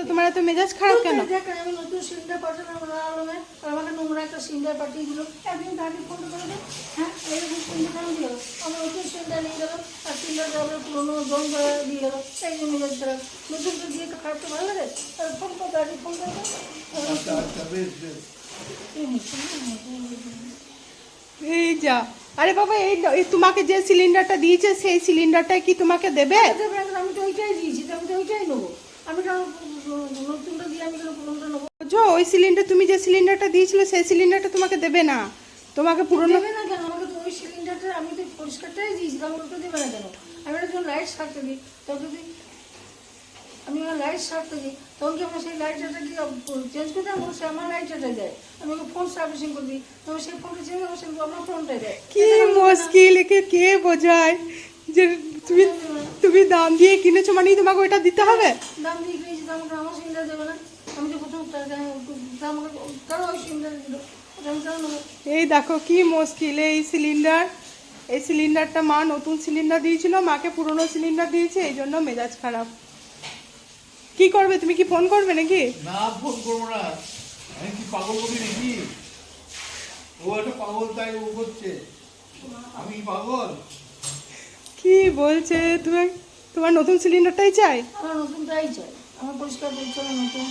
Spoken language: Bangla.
হলো? তোমার এত মেজাজ খারাপ কেন? আমি নতুন সিলিন্ডার পাঠালাম আলমে, আর আমাকে নোংরা একটা সিলিন্ডার পাঠিয়ে দিল। একদিন তাকে ফোন করে দেবো, হ্যাঁ এরকম সিলিন্ডার কেন দিল? আমি নতুন সিলিন্ডার নিয়ে গেলাম, আর সিলিন্ডারটা আবার পুরোনো জল করে দিয়ে গেলো। এই যে মেজাজ খারাপ, নতুনটা দিয়ে তো খারাপ তো ভালো লাগে। আর ফোন করতে আগে ফোন করবো। এই যা, আরে বাবা এই তোমাকে যে সিলিন্ডারটা দিয়েছে সেই সিলিন্ডারটা কি তোমাকে দেবে? আমি তো ওইটাই দিয়েছি, আমি তো ওইটাই নেবো। আমি কেন নতুনটা দিয়ে আমি কেন পুরোনোটা নেবো? বুঝছো, ওই সিলিন্ডার তুমি যে সিলিন্ডারটা দিয়েছিলে সেই সিলিন্ডারটা তোমাকে দেবে না, তোমাকে পুরনো। দেবে না কেন? আমাকে তো ওই সিলিন্ডারটা আমি তো পরিষ্কারটাই দিয়েছি, আমি ওটা দেবে না কেন? আমি একটা যখন লাইট সারতে দিই তখন যদি আমি আমার লাইট সারতে দিই তখন কি আমার সেই লাইটারটা কি চেঞ্জ করতে হবে? সে আমার লাইটারটাই দেয়। আমি ওকে ফোন সার্ভিসিং করে দিই, তখন সেই ফোনটা চেঞ্জ হবে, সে আমার ফোনটাই দেয়। কি মুশকিল, একে কে বোঝায় যে তুমি তুমি দাম দিয়ে কিনেছো মানেই তোমাকে ওইটা দিতে হবে? দাম দিয়ে কিনেছি, দাম আমার সিলিন্ডার দেবে না? আমি যে প্রথম আমাকে কারো ওই সিলিন্ডার দিল, ওটা আমি কেন নেবো? এই দেখো কি মুশকিল, এই সিলিন্ডারটা মা নতুন সিলিন্ডার দিয়েছিল, মাকে পুরনো সিলিন্ডার দিয়েছে, এই জন্য মেজাজ খারাপ। কি করবে তুমি, কি ফোন করবে নাকি? না ফোন করবো না, আমি কি পাগল করি নাকি? ও একটা পাগল তাই ও করছে, আমি পাগল? কি বলছে? তুমি তোমার নতুন সিলিন্ডারটাই চাই? আমার নতুনটাই চাই, আমার পরিষ্কার পরিচ্ছন্ন নতুন